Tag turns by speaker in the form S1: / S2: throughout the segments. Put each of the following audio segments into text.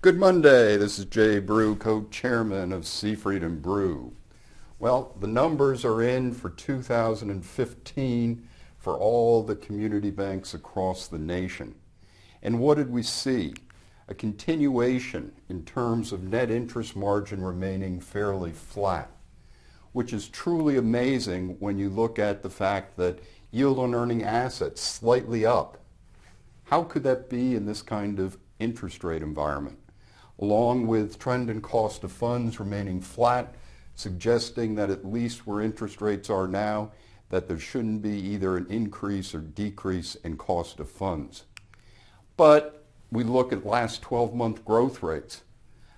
S1: Good Monday. This is Jay Brew, co-chairman of Seafried and Brew. Well, the numbers are in for 2015 for all the community banks across the nation. And what did we see? A continuation in terms of net interest margin remaining fairly flat, which is truly amazing when you look at the fact that yield on earning assets slightly up. How could that be in this kind of interest rate environment? Along with trend and cost of funds remaining flat, suggesting that at least where interest rates are now, that there shouldn't be either an increase or decrease in cost of funds. But we look at last 12-month growth rates.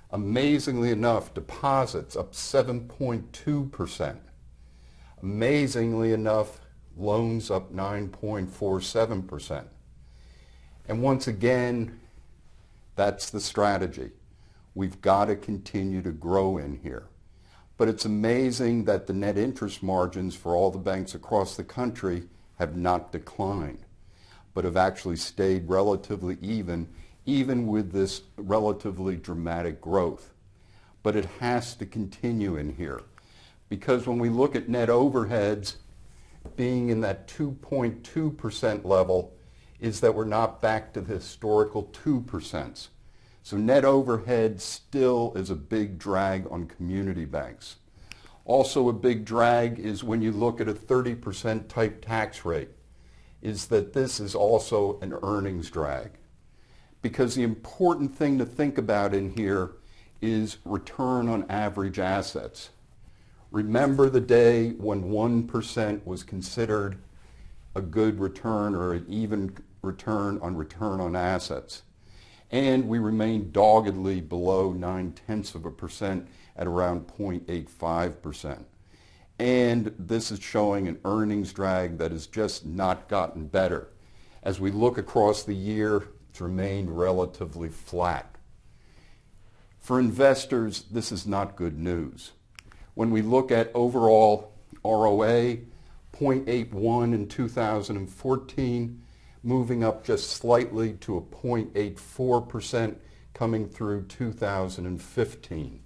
S1: Amazingly enough, deposits up 7.2%. Amazingly enough, loans up 9.47%. And once again, that's the strategy. We've got to continue to grow in here. But it's amazing that the net interest margins for all the banks across the country have not declined, but have actually stayed relatively even with this relatively dramatic growth. But it has to continue in here, because when we look at net overheads being in that 2.2% level, is that we're not back to the historical 2%. So net overhead still is a big drag on community banks. Also a big drag is when you look at a 30% type tax rate, is that this is also an earnings drag. Because the important thing to think about in here is return on average assets. Remember the day when 1% was considered a good return or an even return on assets. And we remain doggedly below 0.9% at around 0.85%. And this is showing an earnings drag that has just not gotten better. As we look across the year, it's remained relatively flat. For investors, this is not good news. When we look at overall ROA, 0.81 in 2014, moving up just slightly to a 0.84% coming through 2015.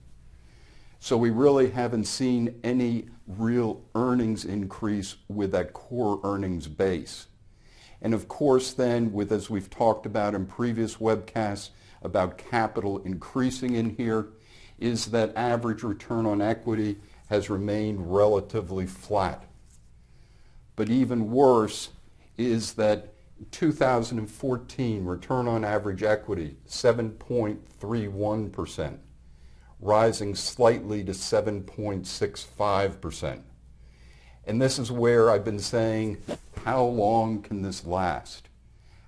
S1: So we really haven't seen any real earnings increase with that core earnings base. And of course then, with, as we've talked about in previous webcasts about capital increasing in here, is that average return on equity has remained relatively flat. But even worse is that 2014 return on average equity 7.31%, rising slightly to 7.65%. And this is where I've been saying, how long can this last?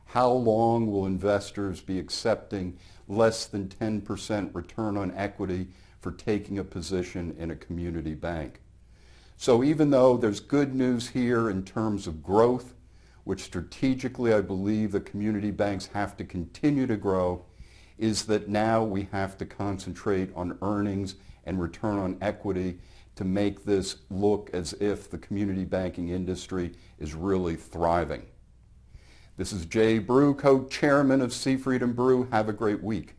S1: How long will investors be accepting less than 10% return on equity for taking a position in a community bank? So even though there's good news here in terms of growth, which strategically I believe the community banks have to continue to grow, is that now we have to concentrate on earnings and return on equity to make this look as if the community banking industry is really thriving. This is Jay Brew, co-chairman of Seafried and Brew. Have a great week.